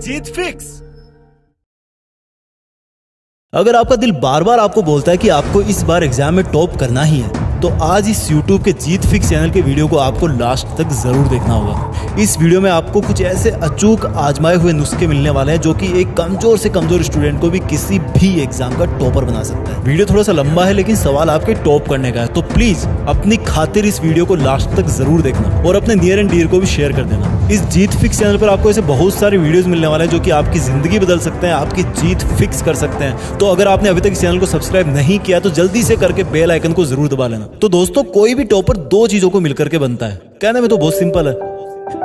जीत fix. अगर आपका दिल बार बार आपको बोलता है कि आपको इस बार एग्जाम में टॉप करना ही है, तो आज इस YouTube के जीत फिक्स चैनल के वीडियो को आपको लास्ट तक जरूर देखना होगा। इस वीडियो में आपको कुछ ऐसे अचूक आजमाए हुए नुस्खे मिलने वाले हैं जो कि एक कमजोर से कमजोर स्टूडेंट को भी किसी भी एग्जाम का टॉपर बना सकता है। वीडियो थोड़ा सा लंबा है लेकिन सवाल आपके टॉप करने का है, तो प्लीज अपनी खातिर इस वीडियो को लास्ट तक जरूर देखना और अपने नियर एंड डियर को भी शेयर कर देना। इस जीत फिक्स चैनल पर आपको ऐसे बहुत सारे वीडियोस मिलने वाले हैं जो कि आपकी जिंदगी बदल सकते हैं, आपकी जीत फिक्स कर सकते हैं। तो अगर आपने अभी तक इस चैनल को सब्सक्राइब नहीं किया तो जल्दी से करके बेल आइकन को जरूर दबा लेना। तो दोस्तों, कोई भी टॉपर दो चीजों को मिलकर के बनता है। कहने में तो बहुत सिंपल है,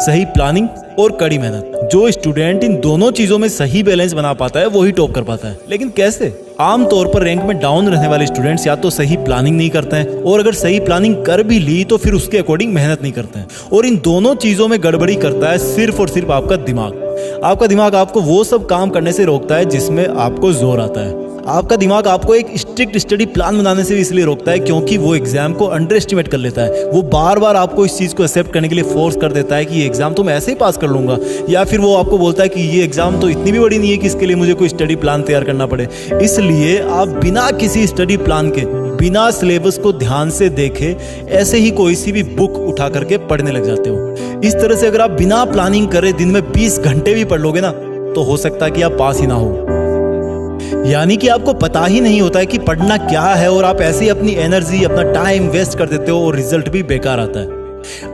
सही प्लानिंग और कड़ी मेहनत। जो स्टूडेंट इन दोनों चीजों में सही बैलेंस बना पाता है वही टॉप कर पाता है। लेकिन कैसे? आमतौर पर रैंक में डाउन रहने वाले स्टूडेंट्स या तो सही प्लानिंग नहीं करते हैं, और अगर सही प्लानिंग कर भी ली तो फिर उसके अकॉर्डिंग मेहनत नहीं करते हैं। और इन दोनों चीजों में गड़बड़ी करता है सिर्फ और सिर्फ आपका दिमाग। आपका दिमाग आपको वो सब काम करने से रोकता है जिसमें आपको जोर आता है। आपका दिमाग आपको एक स्ट्रिक्ट स्टडी प्लान बनाने से भी इसलिए रोकता है क्योंकि वो एग्जाम को अंडर एस्टिमेट कर लेता है। वो बार बार आपको इस चीज को एक्सेप्ट करने के लिए फोर्स कर देता है कि ये एग्जाम तो मैं ऐसे ही पास कर लूंगा, या फिर वो आपको बोलता है कि ये एग्जाम तो इतनी भी बड़ी नहीं है कि इसके लिए मुझे कोई स्टडी प्लान तैयार करना पड़े। इसलिए आप बिना किसी स्टडी प्लान के, बिना सिलेबस को ध्यान से देखे ऐसे ही कोई सी भी बुक उठा करके पढ़ने लग जाते हो। इस तरह से अगर आप बिना प्लानिंग करे दिन में 20 घंटे भी पढ़ लोगे ना, तो हो सकता है कि आप पास ही ना हो। यानी कि आपको पता ही नहीं होता है कि पढ़ना क्या है, और आप ऐसे ही अपनी एनर्जी, अपना टाइम वेस्ट कर देते हो और रिजल्ट भी बेकार आता है।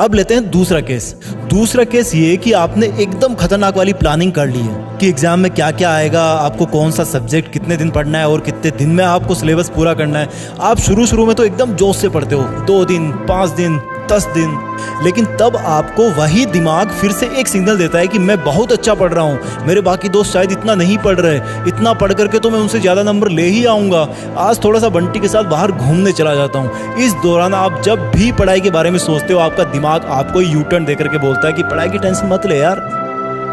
अब लेते हैं दूसरा केस। दूसरा केस ये कि आपने एकदम खतरनाक वाली प्लानिंग कर ली है कि एग्जाम में क्या क्या आएगा, आपको कौन सा सब्जेक्ट कितने दिन पढ़ना है और कितने दिन में आपको सिलेबस पूरा करना है। आप शुरू में तो एकदम जोश से पढ़ते हो, 2 दिन, 5 दिन, 10 दिन, लेकिन तब आपको वही दिमाग फिर से एक सिग्नल देता है कि मैं बहुत अच्छा पढ़ रहा हूँ, मेरे बाकी दोस्त शायद इतना नहीं पढ़ रहे, इतना पढ़ करके तो मैं उनसे ज़्यादा नंबर ले ही आऊँगा, आज थोड़ा सा बंटी के साथ बाहर घूमने चला जाता हूँ। इस दौरान आप जब भी पढ़ाई के बारे में सोचते हो, आपका दिमाग आपको यू टर्न दे करके बोलता है कि पढ़ाई की टेंशन मत ले यार,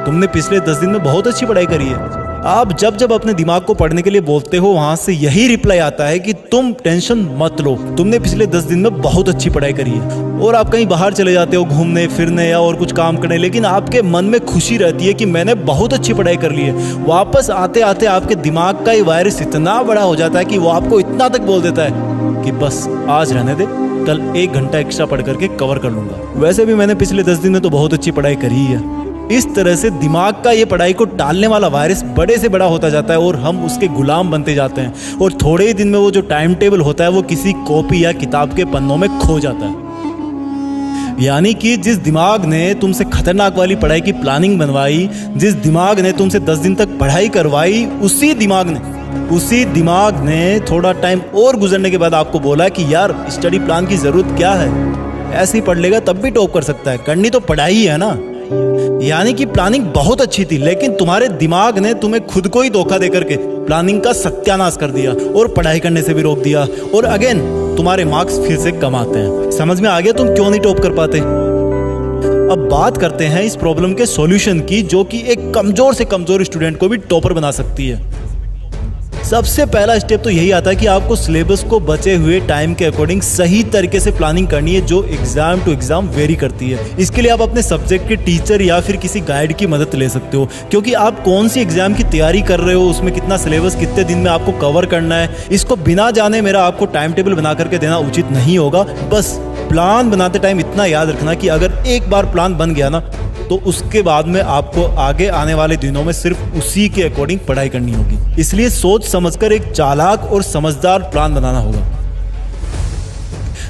तुमने पिछले 10 दिन में बहुत अच्छी पढ़ाई करी है। आप जब अपने दिमाग को पढ़ने के लिए बोलते हो, वहां से यही रिप्लाई आता है कि तुम टेंशन मत लो, तुमने पिछले 10 दिन में बहुत अच्छी पढ़ाई करी है। और आप कहीं बाहर चले जाते हो घूमने फिरने या और कुछ काम करने, लेकिन आपके मन में खुशी रहती है कि मैंने बहुत अच्छी पढ़ाई कर ली है। वापस आते आते आपके दिमाग का ये वायरस इतना बड़ा हो जाता है कि वो आपको इतना तक बोल देता है कि बस आज रहने दे, कल 1 घंटा एक्स्ट्रा पढ़ करके कवर कर लूंगा, वैसे भी मैंने पिछले 10 दिन में तो बहुत अच्छी पढ़ाई करी है। इस तरह से दिमाग का ये पढ़ाई को टालने वाला वायरस बड़े से बड़ा होता जाता है और हम उसके गुलाम बनते जाते हैं, और थोड़े ही दिन में वो जो टाइम टेबल होता है वो किसी कॉपी या किताब के पन्नों में खो जाता है। यानी कि जिस दिमाग ने तुमसे खतरनाक वाली पढ़ाई की प्लानिंग बनवाई, जिस दिमाग ने तुमसे 10 दिन तक पढ़ाई करवाई, उसी दिमाग ने थोड़ा टाइम और गुजरने के बाद आपको बोला कि यार स्टडी प्लान की जरूरत क्या है, ऐसे ही पढ़ लेगा तब भी टॉप कर सकता है, करनी तो पढ़ाई है ना। यानी कि प्लानिंग बहुत अच्छी थी, लेकिन तुम्हारे दिमाग ने तुम्हें खुद को ही धोखा देकर के प्लानिंग का सत्यानाश कर दिया और पढ़ाई करने से भी रोक दिया, और अगेन तुम्हारे मार्क्स फिर से कम आते हैं। समझ में आ गया तुम क्यों नहीं टॉप कर पाते? अब बात करते हैं इस प्रॉब्लम के सॉल्यूशन की, जो कि एक कमजोर से कमजोर स्टूडेंट को भी टॉपर बना सकती है। सबसे पहला स्टेप तो यही आता है कि आपको सिलेबस को बचे हुए टाइम के अकॉर्डिंग सही तरीके से प्लानिंग करनी है, जो एग्जाम टू एग्जाम वेरी करती है। इसके लिए आप अपने सब्जेक्ट के टीचर या फिर किसी गाइड की मदद ले सकते हो, क्योंकि आप कौन सी एग्जाम की तैयारी कर रहे हो, उसमें कितना सिलेबस कितने दिन में आपको कवर करना है, इसको बिना जाने मेरा आपको टाइम टेबल बना करके देना उचित नहीं होगा। बस प्लान बनाते टाइम इतना याद रखना कि अगर एक बार प्लान बन गया ना, तो उसके बाद में आपको आगे आने वाले दिनों में सिर्फ उसी के अकॉर्डिंग पढ़ाई करनी होगी। इसलिए सोच समझकर एक चालाक और समझदार प्लान बनाना होगा।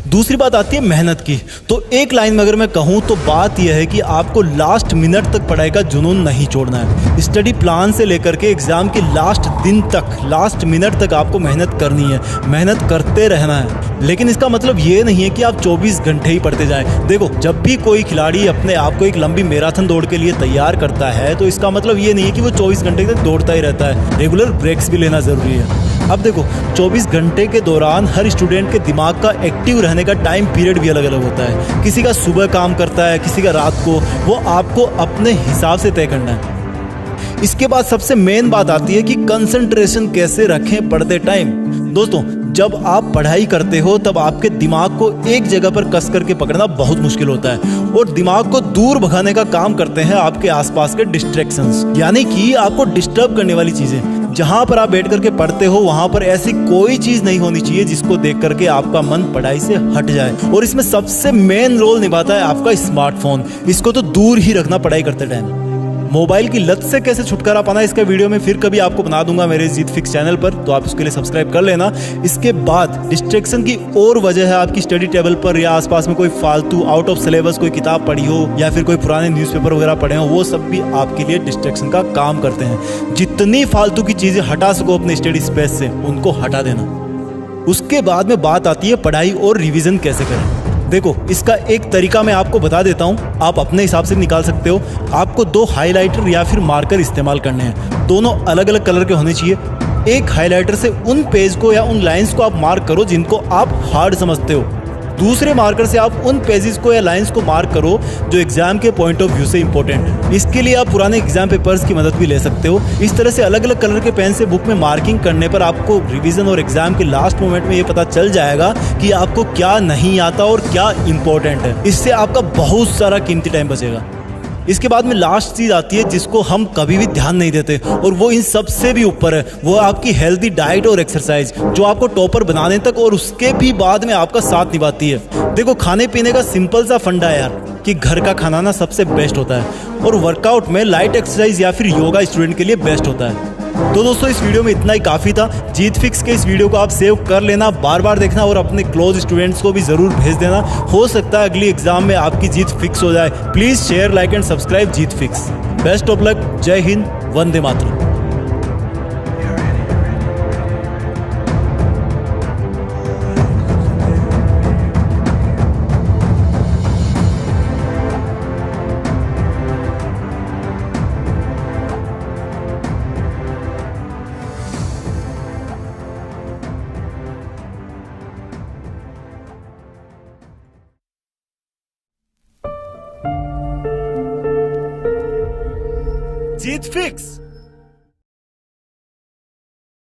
दूसरी बात आती है मेहनत की। तो एक लाइन में अगर मैं कहूँ तो बात यह है कि आपको लास्ट मिनट तक पढ़ाई का जुनून नहीं छोड़ना है। स्टडी प्लान से लेकर के एग्जाम के लास्ट दिन तक, लास्ट मिनट तक आपको मेहनत करनी है, मेहनत करते रहना है। लेकिन इसका मतलब ये नहीं है कि आप 24 घंटे ही पढ़ते जाएं। देखो, जब भी कोई खिलाड़ी अपने आप को एक लंबी मैराथन दौड़ के लिए तैयार करता है तो इसका मतलब ये नहीं है कि वो 24 घंटे तक दौड़ता ही रहता है, रेगुलर ब्रेक्स भी लेना जरूरी है। अब देखो, 24 घंटे के दौरान हर स्टूडेंट के दिमाग का एक्टिव रहने का टाइम पीरियड भी अलग अलग होता है। किसी का सुबह काम करता है, किसी का रात को, वो आपको अपने हिसाब से तय करना है। इसके बाद सबसे मेन बात आती है कि कंसंट्रेशन कैसे रखें पढ़ते टाइम। दोस्तों, जब आप पढ़ाई करते हो तब आपके दिमाग को एक जगह पर कस करके पकड़ना बहुत मुश्किल होता है और दिमाग को दूर भगाने का काम करते हैं आपके आसपास के डिस्ट्रैक्शंस, यानी कि आपको डिस्टर्ब करने वाली चीजें। जहां पर आप बैठ करके पढ़ते हो वहां पर ऐसी कोई चीज नहीं होनी चाहिए जिसको देख करके आपका मन पढ़ाई से हट जाए। और इसमें सबसे मेन रोल निभाता है आपका स्मार्टफोन। इसको तो दूर ही रखना पढ़ाई करते टाइम। मोबाइल की लत से कैसे छुटकारा पाना, इसका वीडियो में फिर कभी आपको बना दूंगा मेरे जीत फिक्स चैनल पर, तो आप उसके लिए सब्सक्राइब कर लेना। इसके बाद डिस्ट्रैक्शन की और वजह है आपकी स्टडी टेबल पर या आसपास में कोई फालतू आउट ऑफ सिलेबस कोई किताब पढ़ी हो या फिर कोई पुराने न्यूज़पेपर वगैरह पढ़े हो, वो सब भी आपके लिए डिस्ट्रैक्शन का काम करते हैं। जितनी फालतू की चीजें हटा सको अपने स्टडी स्पेस से उनको हटा देना। उसके बाद में बात आती है पढ़ाई और रिविजन कैसे करें। देखो, इसका एक तरीका मैं आपको बता देता हूं, आप अपने हिसाब से निकाल सकते हो। आपको 2 हाइलाइटर या फिर मार्कर इस्तेमाल करने हैं। दोनों अलग अलग कलर के होने चाहिए। एक हाइलाइटर से उन पेज को या उन लाइंस को आप मार्क करो जिनको आप हार्ड समझते हो। दूसरे मार्कर से आप उन पेजेस को या लाइंस को मार्क करो जो एग्जाम के पॉइंट ऑफ व्यू से इंपॉर्टेंट है। इसके लिए आप पुराने एग्जाम पेपर्स की मदद भी ले सकते हो। इस तरह से अलग अलग कलर के पेन से बुक में मार्किंग करने पर आपको रिवीजन और एग्जाम के लास्ट मोमेंट में ये पता चल जाएगा कि आपको क्या नहीं आता और क्या इंपॉर्टेंट है। इससे आपका बहुत सारा कीमती टाइम बचेगा। इसके बाद में लास्ट चीज आती है जिसको हम कभी भी ध्यान नहीं देते और वो इन सबसे भी ऊपर है, वो आपकी हेल्दी डाइट और एक्सरसाइज, जो आपको टॉपर बनाने तक और उसके भी बाद में आपका साथ निभाती है। देखो, खाने पीने का सिंपल सा फंडा है यार कि घर का खाना ना सबसे बेस्ट होता है और वर्कआउट में लाइट एक्सरसाइज या फिर योगा स्टूडेंट के लिए बेस्ट होता है। तो दोस्तों, इस वीडियो में इतना ही काफ़ी था। जीत फिक्स के इस वीडियो को आप सेव कर लेना, बार बार देखना और अपने क्लोज स्टूडेंट्स को भी ज़रूर भेज देना। हो सकता है अगली एग्जाम में आपकी जीत फिक्स हो जाए। Please share, like and subscribe Jeet fix. Best of luck. जय हिंद, वंदे मातरम। जीत फिक्स।